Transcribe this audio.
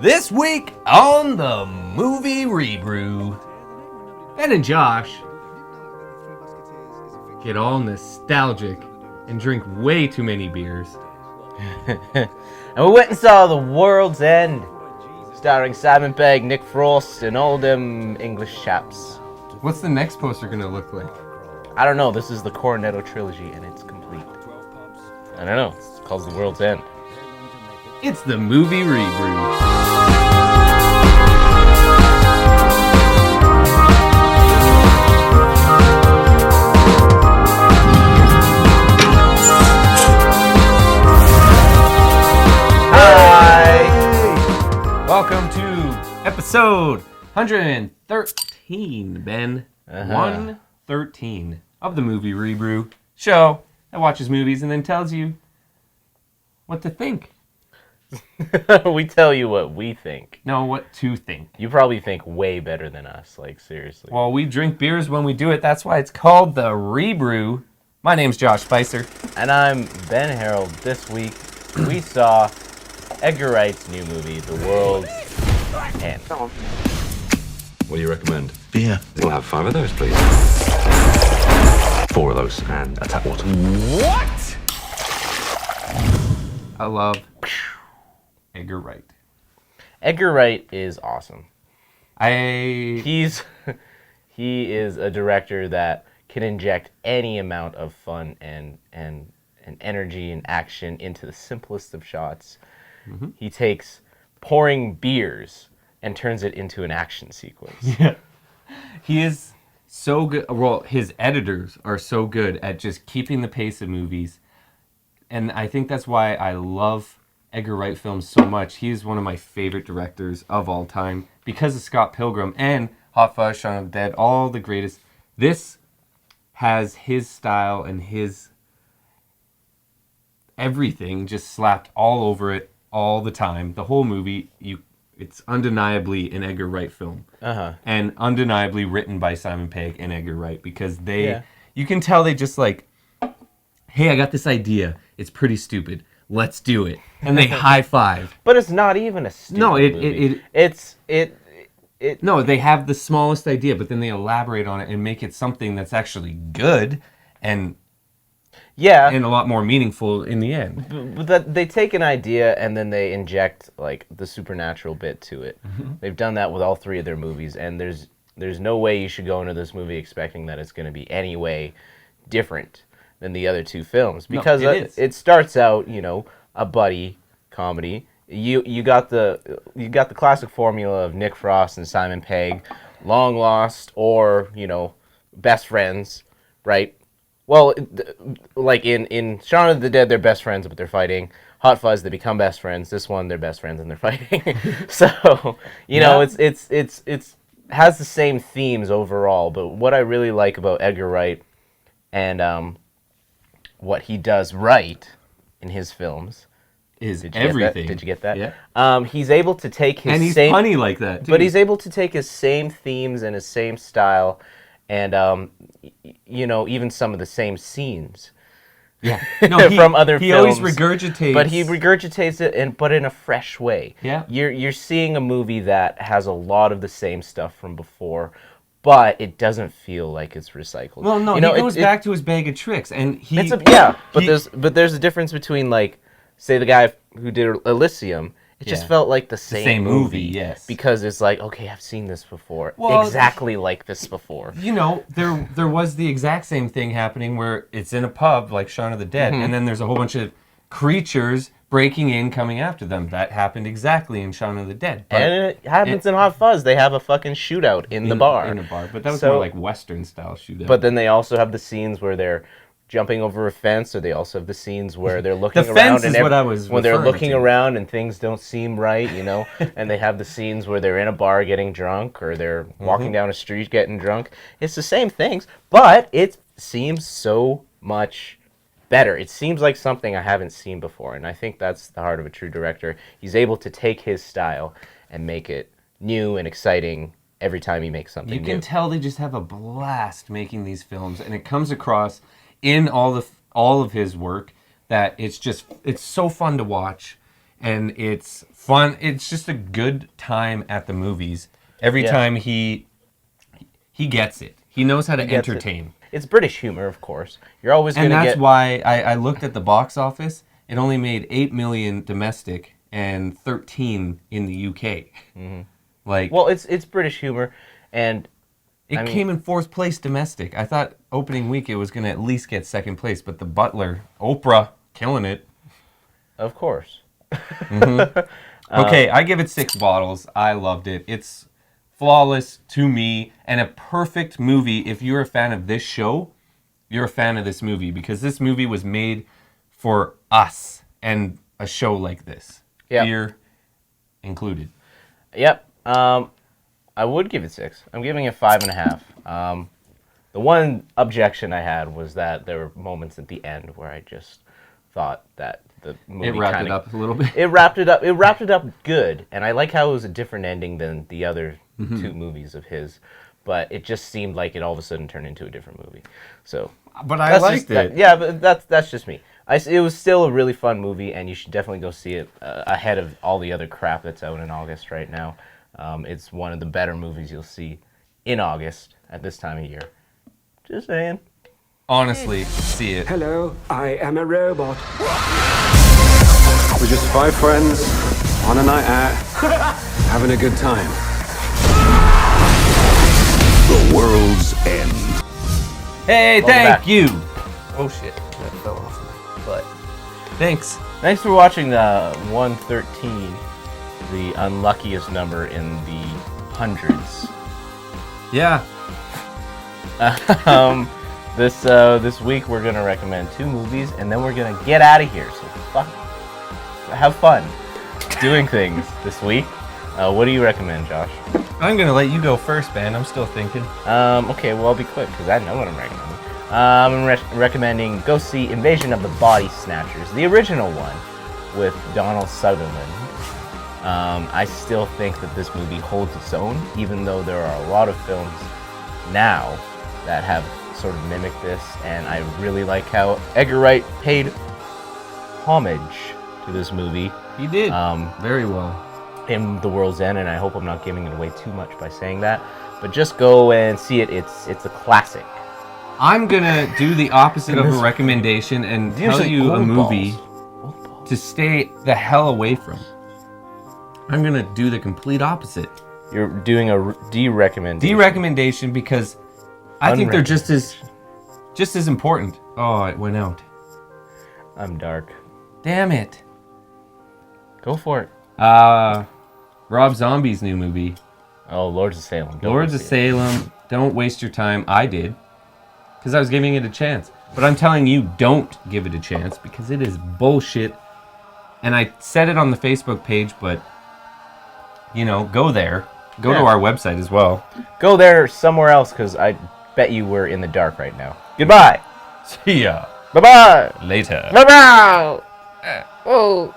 This week on the Movie Rebrew, Ben and Josh get all nostalgic and drink way too many beers. And we went and saw The World's End, starring Simon Pegg, Nick Frost, and all them English chaps. What's the next poster gonna look like? I don't know, this is the Cornetto trilogy, and it's complete. I don't know, it's called The World's End. It's the Movie Rebrew. Welcome to episode 113, Ben. 113 of the Movie Rebrew, show that watches movies and then tells you what to think. We tell you what we think. No, what to think. You probably think way better than us, like seriously. Well, we drink beers when we do it. That's why it's called the Rebrew. My name's Josh Spicer. And I'm Ben Harold. This week, we saw Edgar Wright's new movie, The World's End. What do you recommend? Beer. We'll have 5 of those, please. 4 of those, and a tap water. What? I love Edgar Wright. Edgar Wright is awesome. He is a director that can inject any amount of fun and energy and action into the simplest of shots. Mm-hmm. He takes pouring beers and turns it into an action sequence. Yeah. He is so good. Well, his editors are so good at just keeping the pace of movies. And I think that's why I love Edgar Wright films so much. He is one of my favorite directors of all time because of Scott Pilgrim and Hot Fuzz, Shaun of the Dead, all the greatest. This has his style and his everything just slapped all over it all the time. The whole movie, it's undeniably an Edgar Wright film. And undeniably written by Simon Pegg and Edgar Wright because you can tell they just like, hey, I got this idea. It's pretty stupid. Let's do it. And they high five. But it's not even a stupid movie. No, they have the smallest idea, but then they elaborate on it and make it something that's actually good and a lot more meanmeaningful in the end. But that they take an idea and then they inject like the supernatural bit to it. Mm-hmm. They've done that with all 3 of their movies, and there's no way you should go into this movie expecting that it's going to be any way different than the other 2 films because it starts out, a buddy comedy. You got the classic formula of Nick Frost and Simon Pegg, long lost or best friends, right? Well, like in Shaun of the Dead, they're best friends, but they're fighting. Hot Fuzz, they become best friends. This one, they're best friends and they're fighting. So it's has the same themes overall. But what I really like about Edgar Wright and what he does right in his films is everything. Did you get that? Yeah. He's able to take his and he's funny like that too. But he's able to take his same themes and his same style, and even some of the same scenes. Yeah. From other films. He always regurgitates. But he regurgitates it, but in a fresh way. Yeah. You're seeing a movie that has a lot of the same stuff from before, but it doesn't feel like it's recycled. Well, no, he goes back to his bag of tricks, and there's a difference between like, say the guy who did Elysium. It just felt like the same movie. Yes. Because it's like, okay, I've seen this before. Well, exactly like this before. There was the exact same thing happening where it's in a pub like Shaun of the Dead, and then there's a whole bunch of creatures breaking in, coming after them. That happened exactly in Shaun of the Dead. And it happens in Hot Fuzz. They have a fucking shootout in the bar. In a bar. But that was more like Western style shootout. But then they also have the scenes where they're jumping over a fence, or they also have the scenes where they're looking around. The fence is what I was when they're looking to. around and things don't seem right, and they have the scenes where they're in a bar getting drunk, or they're walking down a street getting drunk. It's the same things, but it seems so much better. It seems like something I haven't seen before, and I think that's the heart of a true director. He's able to take his style and make it new and exciting every time he makes something new. You can tell they just have a blast making these films, and it comes across in all of his work that it's so fun to watch, and it's fun. It's just a good time at the movies. Every time he gets it. He knows how to entertain. It's British humor, of course. You're always going And to that's get... why I looked at the box office. It only made 8 million domestic and 13 in the UK. Like, Well, it's British humor, and it came in 4th place domestic. I thought opening week it was going to at least get 2nd place, but the Butler, Oprah, killing it. of course. Okay, I give it 6 bottles. I loved it. It's flawless to me and a perfect movie. If you're a fan of this show, you're a fan of this movie because this movie was made for us and a show like this. Yep. Beer included. Yep. I would give it 6. I'm giving it 5.5. The one objection I had was that there were moments at the end where I just thought that the movie It wrapped it up a little bit. It wrapped it up. It wrapped it up good, and I like how it was a different ending than the other 2 movies of his. But it just seemed like it all of a sudden turned into a different movie. So, But I liked it. yeah, but that's just me. It was still a really fun movie, and you should definitely go see it ahead of all the other crap that's out in August right now. It's one of the better movies you'll see in August at this time of year. Just saying. Honestly, see it. Hello, I am a robot. We're just 5 friends on a night out, having a good time. The World's End. Hey, Welcome thank back. you. Oh shit, that fell off my butt. Thanks. Thanks for watching the 113, the unluckiest number in the hundreds. Yeah. This week we're gonna recommend 2 movies, and then we're gonna get out of here. So have fun doing things this week. What do you recommend, Josh? I'm gonna let you go first, man. I'm still thinking. Okay, well I'll be quick because I know what I'm recommending. I'm recommending go see Invasion of the Body Snatchers, the original one with Donald Sutherland. I still think that this movie holds its own, even though there are a lot of films now that have sort of mimicked this, and I really like how Edgar Wright paid homage to this movie. He did. Very well. In The World's End, and I hope I'm not giving it away too much by saying that, but just go and see it. It's a classic. I'm gonna do the opposite of a recommendation and tell you a movie to stay the hell away from. I'm gonna do the complete opposite. You're doing a de-recommendation. De-recommendation because I think they're just as important. Oh, it went out. I'm dark. Damn it. Go for it. Rob Zombie's new movie. Oh, Lords of Salem. Lords of Salem. Don't waste your time. I did. Because I was giving it a chance. But I'm telling you, don't give it a chance because it is bullshit. And I said it on the Facebook page, but, you know, go there. Go to our website as well. Go there somewhere else because I bet you we're in the dark right now. Goodbye. See ya. Bye-bye. Later. Bye-bye. Oh.